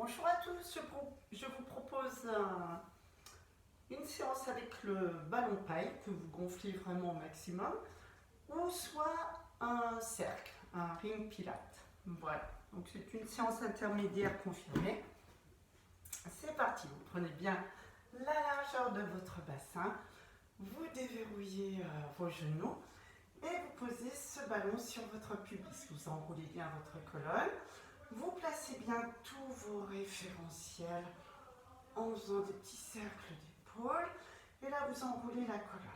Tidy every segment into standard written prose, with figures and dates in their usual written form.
Bonjour à tous, je vous propose une séance avec le ballon paille que vous gonflez vraiment au maximum, ou soit un cercle, un ring pilate. Voilà, donc c'est une séance intermédiaire confirmée. C'est parti, vous prenez bien la largeur de votre bassin, vous déverrouillez vos genoux et vous posez ce ballon sur votre pubis. Vous enroulez bien votre colonne. Vous placez bien tous vos référentiels en faisant des petits cercles d'épaule. Et là, vous enroulez la colonne.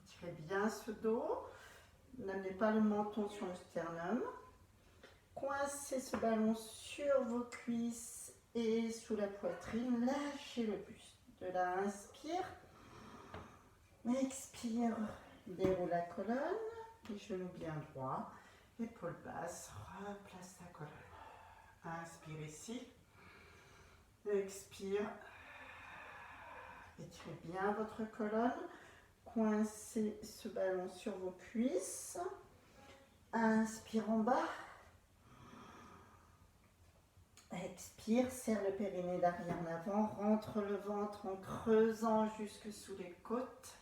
Étirez bien ce dos. N'amenez pas le menton sur le sternum. Coincez ce ballon sur vos cuisses et sous la poitrine. Lâchez le buste. De là, inspire. Expire. Déroule la colonne. Les genoux bien droits. Épaules basses. Replace la colonne. Inspire ici. Expire. Étirez bien votre colonne. Coincez ce ballon sur vos cuisses. Inspire en bas. Expire, serre le périnée d'arrière en avant. Rentre le ventre en creusant jusque sous les côtes.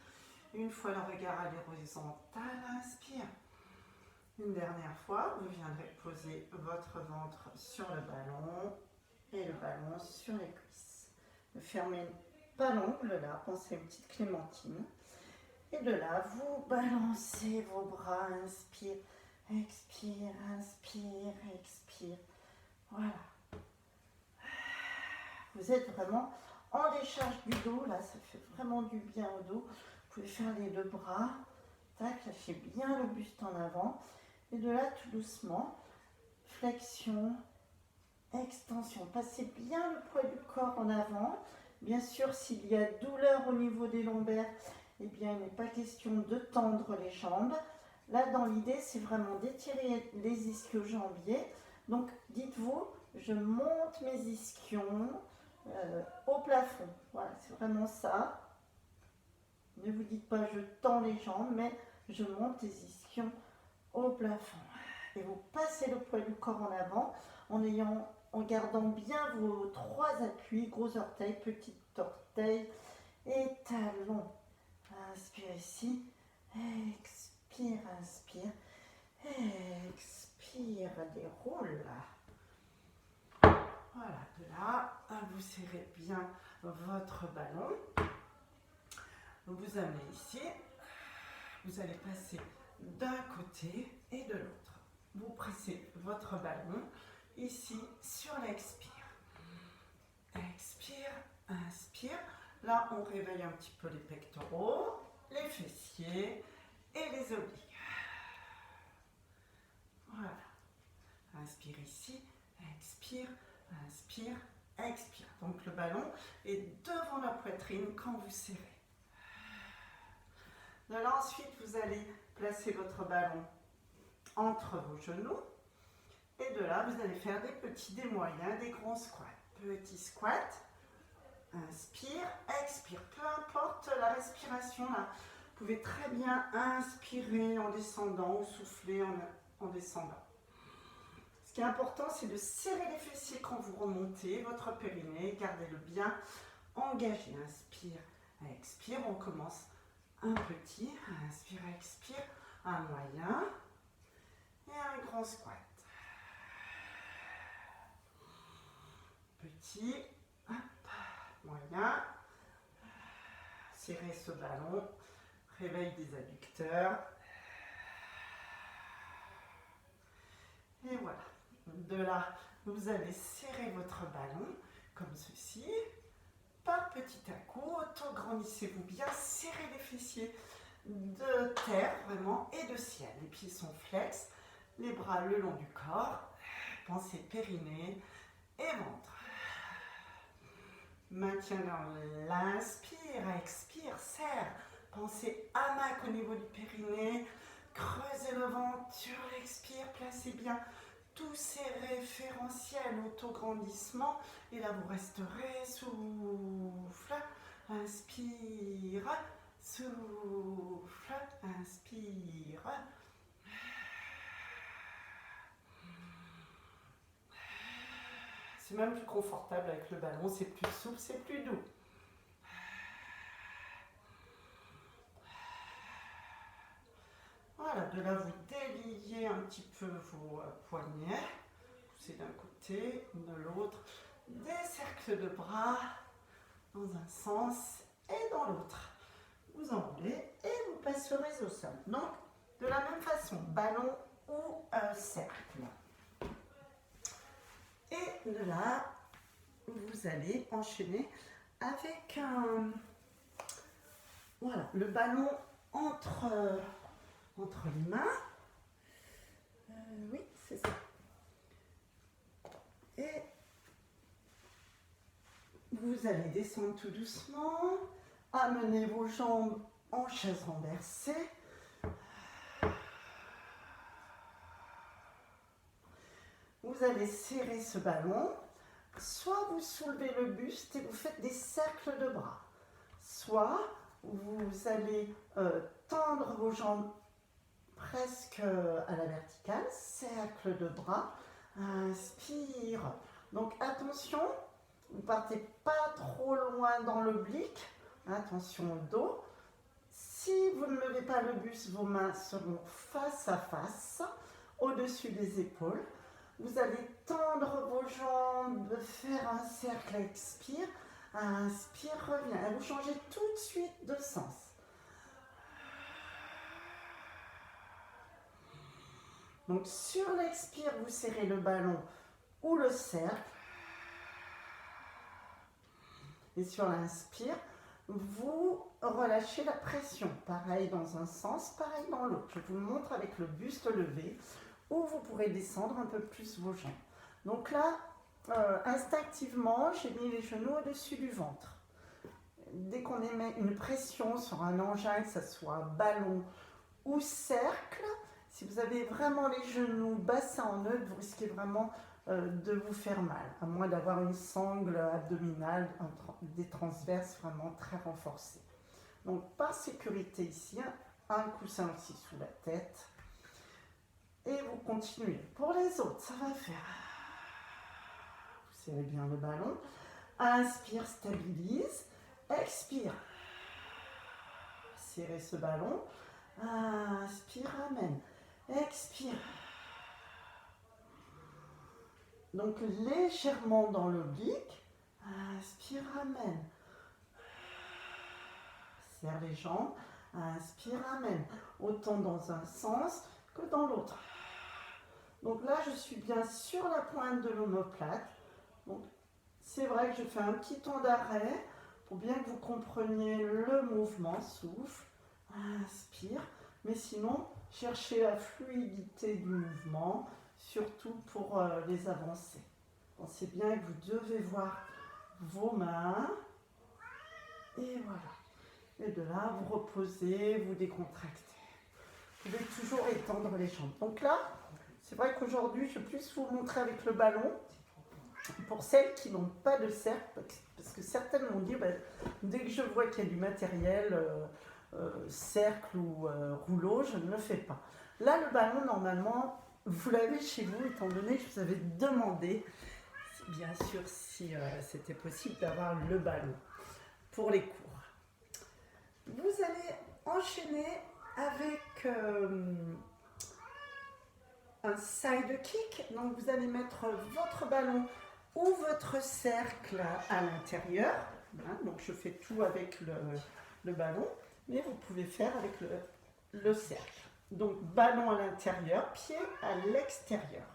Une fois le regard à l'horizontale, inspire. Une dernière fois, vous viendrez poser votre ventre sur le ballon et le ballon sur les cuisses. Ne fermez pas l'ongle là, pensez à une petite clémentine. Et de là, vous balancez vos bras, inspire, expire, inspire, expire. Voilà. Vous êtes vraiment en décharge du dos, là, ça fait vraiment du bien au dos. Vous pouvez faire les deux bras, tac, lâchez bien le buste en avant. Et de là, tout doucement, flexion, extension. Passez bien le poids du corps en avant. Bien sûr, s'il y a douleur au niveau des lombaires, eh bien, il n'est pas question de tendre les jambes. Là, dans l'idée, c'est vraiment d'étirer les ischio-jambiers. Donc, dites-vous, je monte mes ischions au plafond. Voilà, c'est vraiment ça. Ne vous dites pas je tends les jambes, mais je monte les ischions au plafond. Et vous passez le poids du corps en avant en gardant bien vos trois appuis, gros orteil, petit orteil et talon. Inspire ici, expire, inspire, expire, déroule. Voilà, de là, vous serrez bien votre ballon. Vous amenez ici, vous allez passer d'un côté et de l'autre. Vous pressez votre ballon ici sur l'expire. Expire, inspire. Là, on réveille un petit peu les pectoraux, les fessiers et les obliques. Voilà. Inspire ici, expire, inspire, expire. Donc le ballon est devant la poitrine quand vous serrez. De là, ensuite, vous allez placer votre ballon entre vos genoux. Et de là, vous allez faire des petits, des moyens, des grands squats. Petit squat. Inspire, expire. Peu importe la respiration, là, vous pouvez très bien inspirer en descendant ou souffler en descendant. Ce qui est important, c'est de serrer les fessiers quand vous remontez votre périnée. Gardez-le bien engagé. Inspire, expire. On commence un petit. Inspire, expire. Un moyen. Et un grand squat. Petit. Hop, moyen. Serrez ce ballon. Réveil des adducteurs. Et voilà. De là, vous allez serrer votre ballon comme ceci. Par petit à coup, auto-grandissez-vous bien, serrez les fessiers de terre vraiment et de ciel. Les pieds sont flex, les bras le long du corps. Pensez périnée et ventre. Maintiens dans l'inspire, expire, serre. Pensez hamac au niveau du périnée. Creusez le ventre sur l'expire, placez bien tous ces référentiels auto-grandissement. Et là, vous resterez, souffle, inspire, souffle, inspire. C'est même plus confortable avec le ballon, c'est plus souple, c'est plus doux. Voilà, de là vous déliez un petit peu vos poignets, poussez d'un côté, de l'autre, des cercles de bras dans un sens et dans l'autre. Vous enroulez et vous passerez au sol. Donc, de la même façon, ballon ou cercle. Et de là, vous allez enchaîner avec voilà, le ballon entre les mains. Oui, c'est ça. Et vous allez descendre tout doucement, amener vos jambes en chaise renversée. Vous allez serrer ce ballon. Soit vous soulevez le buste et vous faites des cercles de bras. Soit vous allez tendre vos jambes presque à la verticale, cercle de bras, inspire. Donc attention, vous ne partez pas trop loin dans l'oblique, attention au dos. Si vous ne levez pas le buste, vos mains seront face à face, au-dessus des épaules. Vous allez tendre vos jambes, faire un cercle, expire, inspire, revient. Et vous changez tout de suite de sens. Donc sur l'expire, vous serrez le ballon ou le cercle. Et sur l'inspire, vous relâchez la pression. Pareil dans un sens, pareil dans l'autre. Je vous le montre avec le buste levé, où vous pourrez descendre un peu plus vos jambes. Donc là, instinctivement, j'ai mis les genoux au-dessus du ventre. Dès qu'on émet une pression sur un engin, que ce soit ballon ou cercle, si vous avez vraiment les genoux bassin en neutre, vous risquez vraiment de vous faire mal, à moins d'avoir une sangle abdominale, des transverses vraiment très renforcées. Donc par sécurité ici, un coussin aussi sous la tête. Et vous continuez. Pour les autres, ça va faire. Vous serrez bien le ballon. Inspire, stabilise. Expire. Serrez ce ballon. Inspire, amène. Expire. Donc légèrement dans l'oblique. Inspire, amène. Serre les jambes. Inspire, amène. Autant dans un sens que dans l'autre. Donc là, je suis bien sur la pointe de l'omoplate. Donc c'est vrai que je fais un petit temps d'arrêt pour bien que vous compreniez le mouvement. Souffle, inspire. Mais sinon, cherchez la fluidité du mouvement, surtout pour les avancées. Pensez bien que vous devez voir vos mains. Et voilà. Et de là, vous reposez, vous décontractez. Vous pouvez toujours étendre les jambes. Donc là, c'est vrai qu'aujourd'hui, je vais plus vous montrer avec le ballon. Pour celles qui n'ont pas de cercle, parce que certaines m'ont dit, dès que je vois qu'il y a du matériel, cercle ou rouleau, je ne le fais pas. Là, le ballon, normalement, vous l'avez chez vous, étant donné que je vous avais demandé, bien sûr, si c'était possible d'avoir le ballon pour les cours. Vous allez enchaîner avec un side kick. Donc vous allez mettre votre ballon ou votre cercle à l'intérieur. Donc je fais tout avec le ballon, mais vous pouvez faire avec le cercle. Donc ballon à l'intérieur, pied à l'extérieur.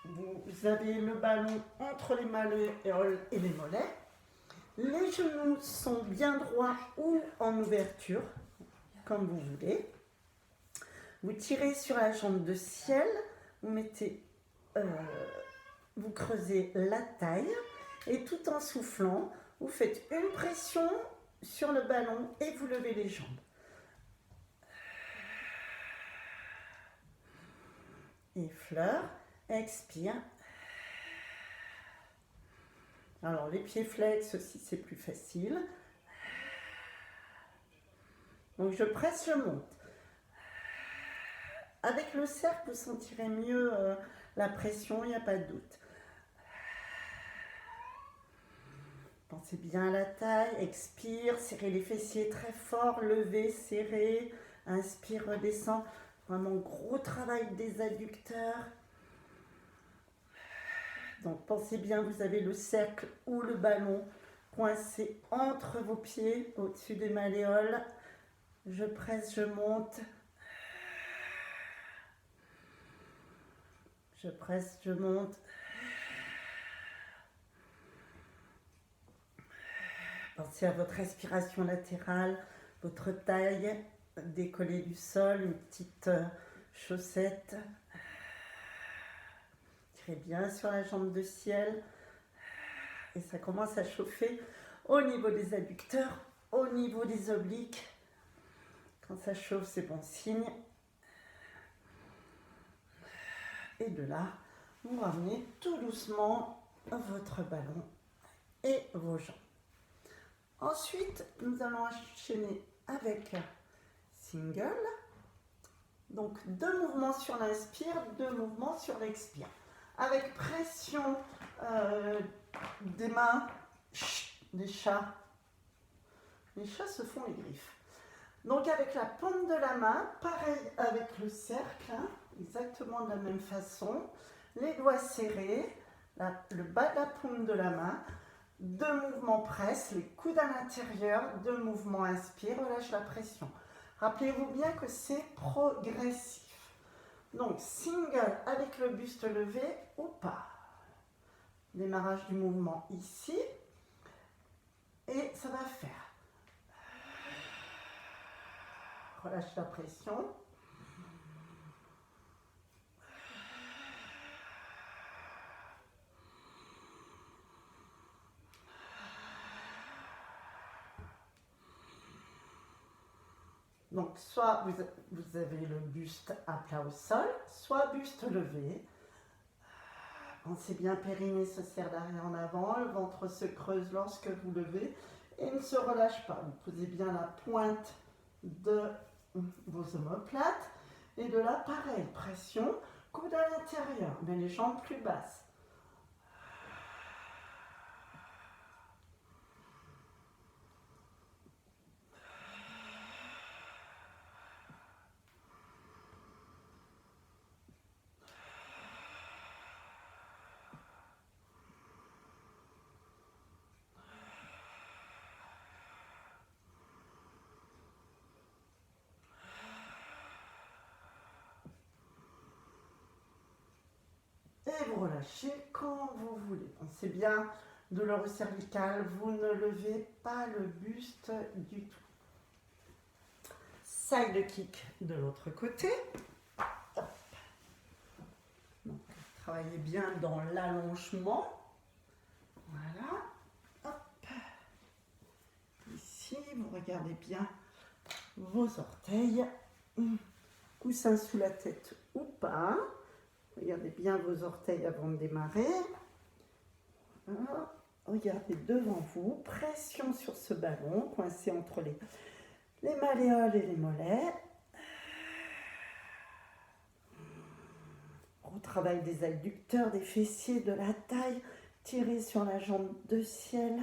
Vous avez le ballon entre les malléoles et les mollets. Les genoux sont bien droits ou en ouverture, comme vous voulez. Vous tirez sur la jambe de ciel, vous mettez, vous creusez la taille et tout en soufflant, vous faites une pression sur le ballon et vous levez les jambes. Effleure, expire. Alors les pieds flex aussi, c'est plus facile. Donc je presse, je monte. Avec le cercle, vous sentirez mieux la pression, il n'y a pas de doute. Pensez bien à la taille. Expire, serrez les fessiers très fort, levez, serrez. Inspire, redescend. Vraiment gros travail des adducteurs. Donc pensez bien, vous avez le cercle ou le ballon coincé entre vos pieds, au-dessus des malléoles. Je presse, je monte. Je presse, je monte. Pensez à votre respiration latérale, votre taille décollée du sol, une petite chaussette. Tirez bien sur la jambe de ciel. Et ça commence à chauffer au niveau des adducteurs, au niveau des obliques. Quand ça chauffe, c'est bon signe. Et de là, vous ramenez tout doucement votre ballon et vos jambes. Ensuite, nous allons enchaîner avec single. Donc 2 mouvements sur l'inspire, 2 mouvements sur l'expire. Avec pression des mains, des chats. Les chats se font les griffes. Donc avec la paume de la main, pareil avec le cercle, hein, exactement de la même façon. Les doigts serrés, le bas de la paume de la main. 2 mouvements presse, les coudes à l'intérieur, 2 mouvements inspire, relâche la pression. Rappelez-vous bien que c'est progressif. Donc single avec le buste levé ou pas. Démarrage du mouvement ici. Et ça va faire. Relâche la pression. Donc, soit vous avez le buste à plat au sol, soit buste levé. Pensez bien, périnée se serre d'arrière en avant, le ventre se creuse lorsque vous levez et ne se relâche pas. Vous posez bien la pointe de vos omoplates et de là, pareil, pression, coude à l'intérieur, mais les jambes plus basses. Et vous relâchez quand vous voulez. Pensez bien, douleur cervicale, vous ne levez pas le buste du tout. Side kick de l'autre côté. Hop. Donc, travaillez bien dans l'allongement. Voilà. Hop. Ici, vous regardez bien vos orteils. Coussin sous la tête ou pas. Regardez bien vos orteils avant de démarrer. Voilà. Regardez devant vous. Pression sur ce ballon, coincé entre les malléoles et les mollets. Retravail des adducteurs, des fessiers, de la taille. Tirez sur la jambe de ciel.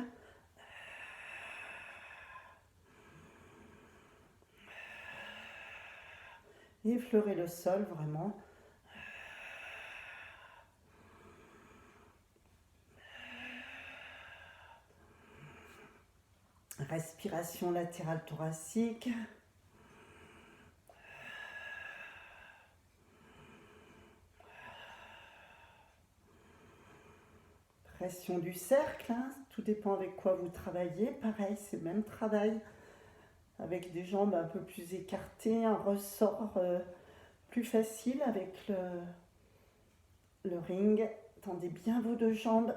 Effleurez le sol vraiment. Respiration latérale thoracique. Pression du cercle, hein. Tout dépend avec quoi vous travaillez. Pareil, c'est le même travail. Avec des jambes un peu plus écartées, un ressort plus facile avec le ring. Tendez bien vos 2 jambes.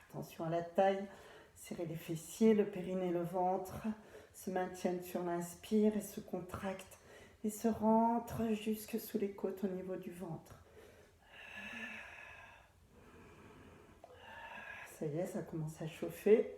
Attention à la taille. Serrez les fessiers, le périnée, le ventre. Se maintiennent sur l'inspire et se contractent. Et se rentrent jusque sous les côtes au niveau du ventre. Ça y est, ça commence à chauffer.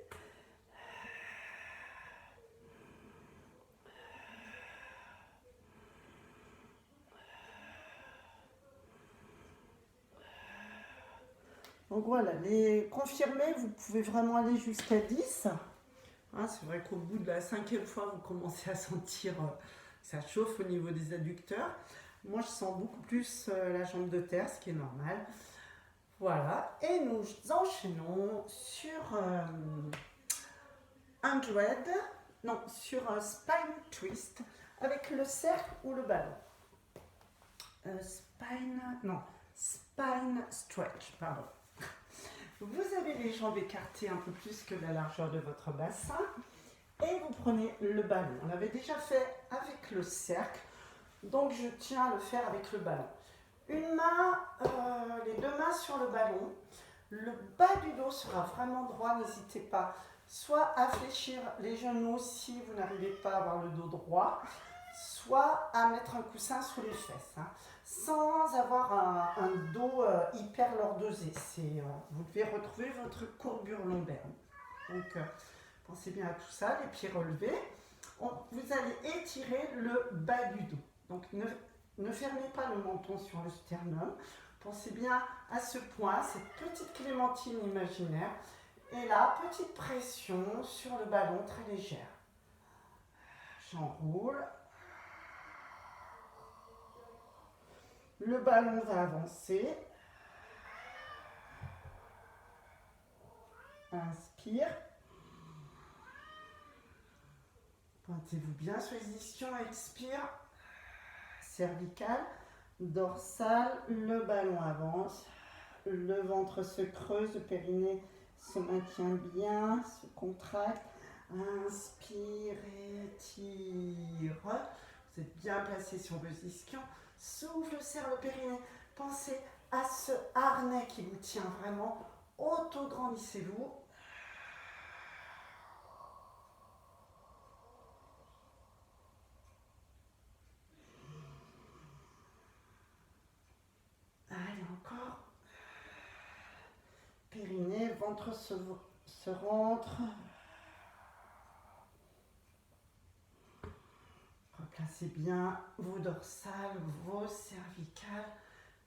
Donc voilà, les confirmés, vous pouvez vraiment aller jusqu'à 10. Hein, c'est vrai qu'au bout de la 5e fois, vous commencez à sentir que ça chauffe au niveau des adducteurs. Moi, je sens beaucoup plus la jambe de terre, ce qui est normal. Voilà, et nous enchaînons sur 100, spine twist avec le cercle ou le ballon. Spine stretch, pardon. Vous avez les jambes écartées un peu plus que la largeur de votre bassin et vous prenez le ballon. On l'avait déjà fait avec le cercle, donc je tiens à le faire avec le ballon. Une main, les deux mains sur le ballon. Le bas du dos sera vraiment droit, n'hésitez pas soit à fléchir les genoux si vous n'arrivez pas à avoir le dos droit, soit à mettre un coussin sous les fesses, hein, sans avoir un dos hyper lordosé. Vous devez retrouver votre courbure lombaire. Donc, pensez bien à tout ça, les pieds relevés. Vous allez étirer le bas du dos. Donc, ne fermez pas le menton sur le sternum. Pensez bien à ce point, cette petite clémentine imaginaire. Et là, petite pression sur le ballon, très légère. J'enroule. Le ballon va avancer. Inspire. Pointez-vous bien sur les ischions, expire. Cervical, dorsal, le ballon avance. Le ventre se creuse, le périnée se maintient bien, se contracte. Inspire, étire. Vous êtes bien placé sur vos ischions. Souffle, serre le périnée. Pensez à ce harnais qui vous tient vraiment. Auto-grandissez-vous. Allez, encore. Périnée, ventre se rentre. Replacez bien vos dorsales, vos cervicales.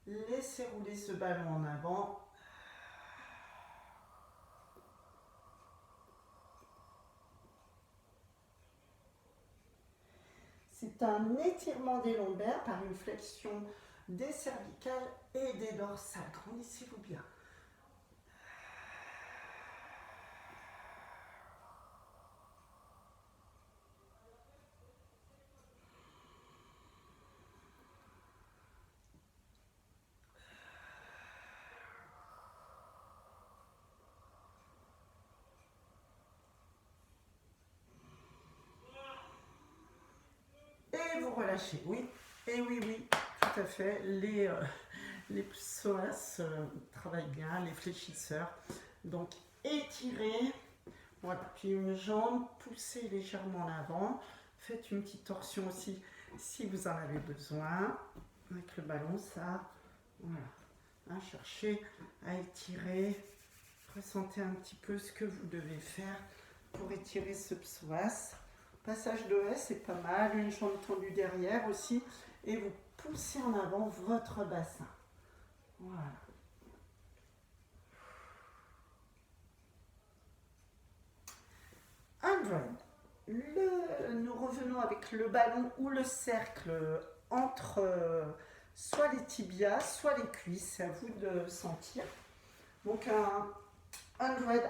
Laissez rouler ce ballon en avant. C'est un étirement des lombaires par une flexion des cervicales et des dorsales. Grandissez-vous bien. Et vous relâchez, oui. Et oui, tout à fait. Les psoas travaillent bien, les fléchisseurs. Donc, étirez. Voilà. Puis une jambe, poussez légèrement en avant. Faites une petite torsion aussi si vous en avez besoin. Avec le ballon, ça. Voilà. Hein, cherchez à étirer. Ressentez un petit peu ce que vous devez faire pour étirer ce psoas. Passage de S, c'est pas mal. Une jambe tendue derrière aussi. Et vous poussez en avant votre bassin. Voilà. Nous revenons avec le ballon ou le cercle entre soit les tibias, soit les cuisses. C'est à vous de sentir. Donc un 100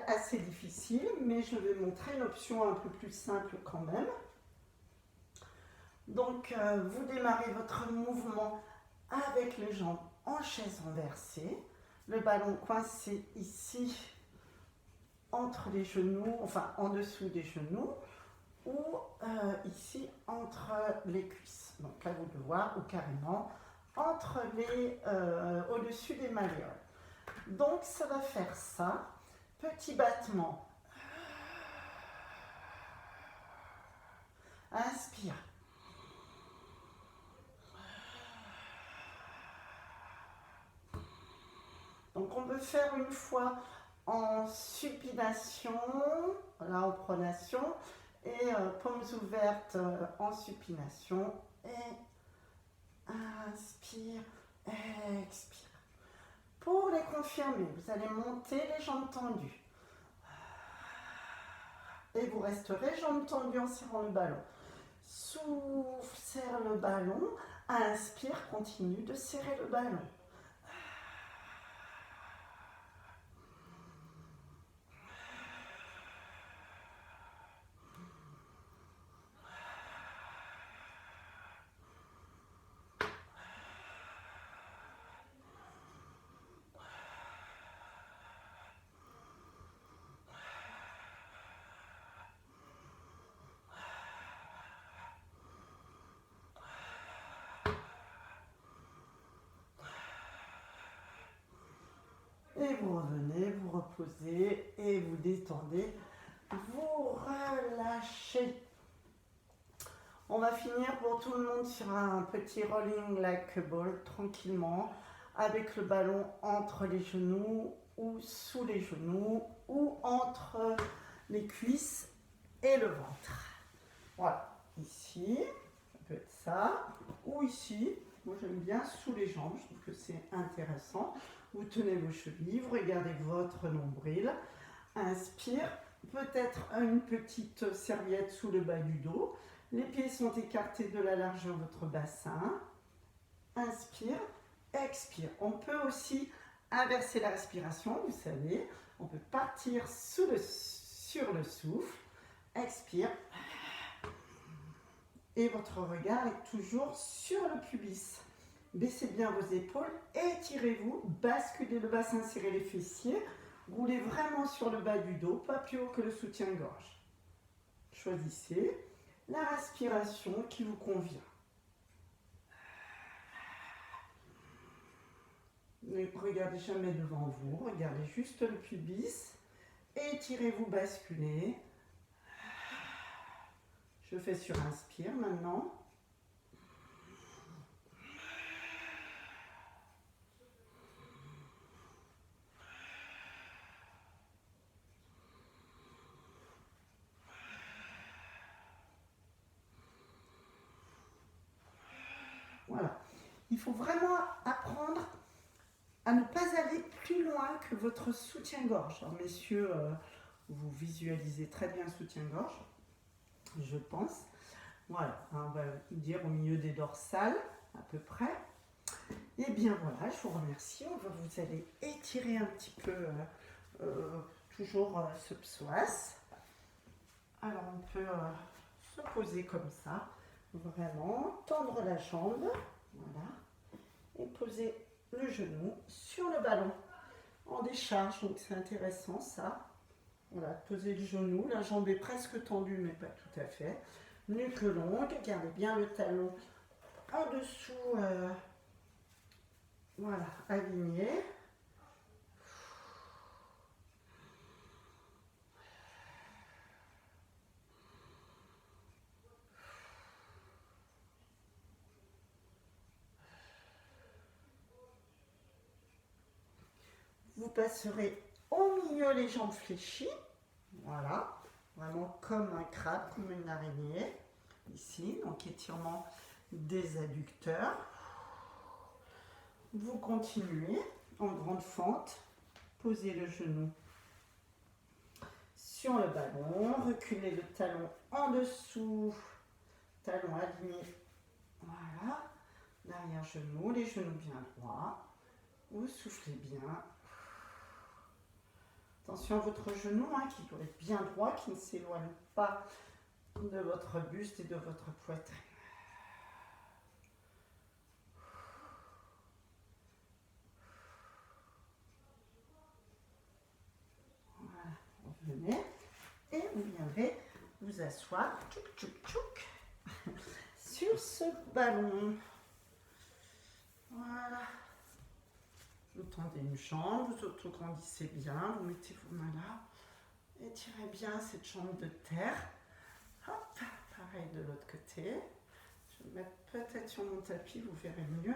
assez difficile, mais je vais montrer une option un peu plus simple quand même. Donc vous démarrez votre mouvement avec les jambes en chaise renversée, le ballon coincé ici entre les genoux, enfin en dessous des genoux, ou ici entre les cuisses. Donc là vous pouvez voir, ou carrément au-dessus des malléoles. Donc ça va faire ça. Petit battement. Inspire. Donc on peut faire une fois en supination, là en pronation, et paumes ouvertes en supination. Et inspire, expire. Pour les confirmer, vous allez monter les jambes tendues. Et vous resterez jambes tendues en serrant le ballon. Souffle, serre le ballon. Inspire, continue de serrer le ballon. Et vous revenez, vous reposez et vous détendez, vous relâchez. On va finir pour tout le monde sur un petit rolling like a ball, tranquillement, avec le ballon entre les genoux ou sous les genoux ou entre les cuisses et le ventre. Voilà, ici, ça peut être ça, ou ici. Moi j'aime bien sous les jambes, je trouve que c'est intéressant. Vous tenez vos chevilles, vous regardez votre nombril. Inspire, peut-être une petite serviette sous le bas du dos. Les pieds sont écartés de la largeur de votre bassin. Inspire, expire. On peut aussi inverser la respiration, vous savez. On peut partir sur le souffle. Expire. Et votre regard est toujours sur le pubis. Baissez bien vos épaules, étirez-vous, basculez le bassin, serrez les fessiers, roulez vraiment sur le bas du dos, pas plus haut que le soutien-gorge. Choisissez la respiration qui vous convient. Ne regardez jamais devant vous, regardez juste le pubis, étirez-vous, basculez. Je fais sur inspire maintenant. Voilà. Il faut vraiment apprendre à ne pas aller plus loin que votre soutien-gorge. Alors messieurs, vous visualisez très bien le soutien-gorge, je pense. Voilà, on va dire au milieu des dorsales, à peu près. Et bien voilà, je vous remercie. Vous allez étirer un petit peu toujours ce psoas. Alors on peut se poser comme ça, vraiment, tendre la jambe, voilà, et poser le genou sur le ballon en décharge, donc c'est intéressant ça. Voilà, poser le genou, la jambe est presque tendue mais pas tout à fait. Nuque longue, gardez bien le talon en dessous, voilà, aligné. Vous passerez au milieu les jambes fléchies, voilà, vraiment comme un crabe, comme une araignée, ici, donc étirement des adducteurs. Vous continuez en grande fente, posez le genou sur le ballon, reculez le talon en dessous, talon aligné, voilà, derrière genou, les genoux bien droits, vous soufflez bien. Attention à votre genou qui doit être bien droit, qui ne s'éloigne pas de votre buste et de votre poitrine. Voilà, revenez et vous viendrez vous asseoir tchouk, tchouk, tchouk, sur ce ballon. Voilà. Vous tendez une jambe, vous autograndissez bien, vous mettez vos mains là, étirez bien cette jambe de terre. Hop, pareil de l'autre côté. Je vais me mettre peut-être sur mon tapis, vous verrez mieux.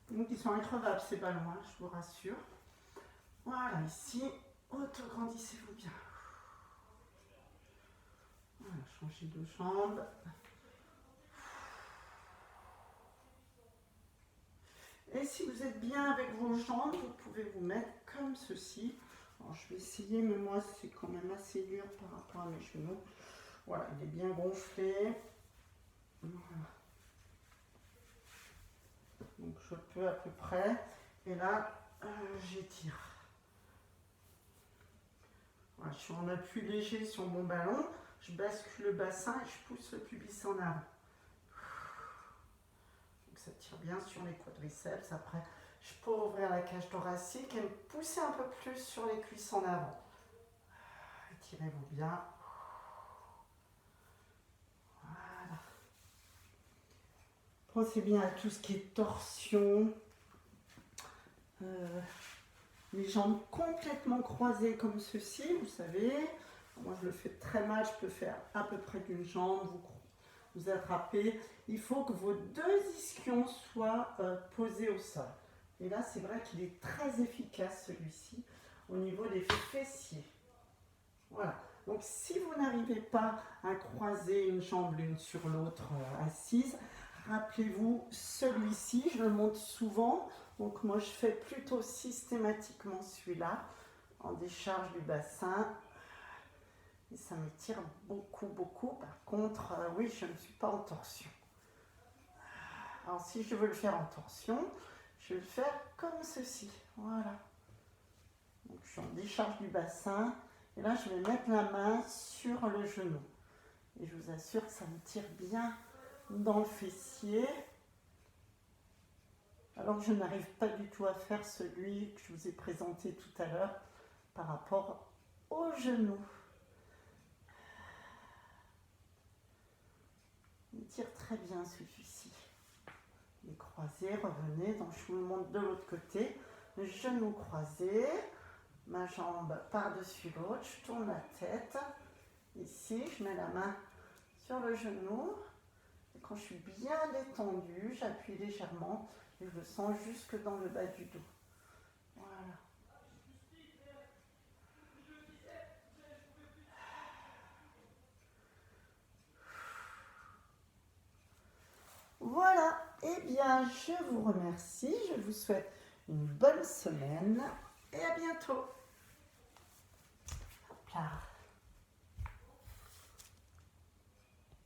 Donc ils sont increvables ces ballons, je vous rassure. Voilà, ici, autograndissez-vous bien. Voilà, changez de jambe. voyez, si vous êtes bien avec vos jambes, vous pouvez vous mettre comme ceci. Alors, je vais essayer, mais moi, c'est quand même assez dur par rapport à mes genoux. Voilà, il est bien gonflé. Voilà. Donc, je peux à peu près. Et là, j'étire. Voilà, je suis en appui léger sur mon ballon. Je bascule le bassin et je pousse le pubis en avant. Donc, ça tire bien sur les quadriceps. Après, je peux ouvrir la cage thoracique et me pousser un peu plus sur les cuisses en avant. Étirez-vous bien. Voilà. Pensez bien à tout ce qui est torsion. Les jambes complètement croisées comme ceci, vous savez. Moi, je le fais très mal. Je peux faire à peu près d'une jambe. Vous attrapez. Il faut que vos deux ischions soient posés au sol. Et là, c'est vrai qu'il est très efficace, celui-ci, au niveau des fessiers. Voilà. Donc, si vous n'arrivez pas à croiser une jambe l'une sur l'autre assise, rappelez-vous celui-ci. Je le montre souvent. Donc, moi, je fais plutôt systématiquement celui-là, en décharge du bassin. Et ça m'étire beaucoup, beaucoup. Par contre, oui, je ne suis pas en torsion. Alors, si je veux le faire en torsion, je vais le faire comme ceci. Voilà. Donc, je suis en décharge du bassin. Et là, je vais mettre la main sur le genou. Et je vous assure que ça me tire bien dans le fessier. Alors que je n'arrive pas du tout à faire celui que je vous ai présenté tout à l'heure par rapport au genou. Il tire très bien celui-ci. Les croisés, revenez, donc je vous le montre de l'autre côté. Le genou croisé, ma jambe par-dessus l'autre, je tourne la tête. Ici, je mets la main sur le genou. Et quand je suis bien détendue, j'appuie légèrement et je le sens jusque dans le bas du dos. Voilà. Voilà, eh bien je vous remercie, je vous souhaite une bonne semaine et à bientôt. Hop là.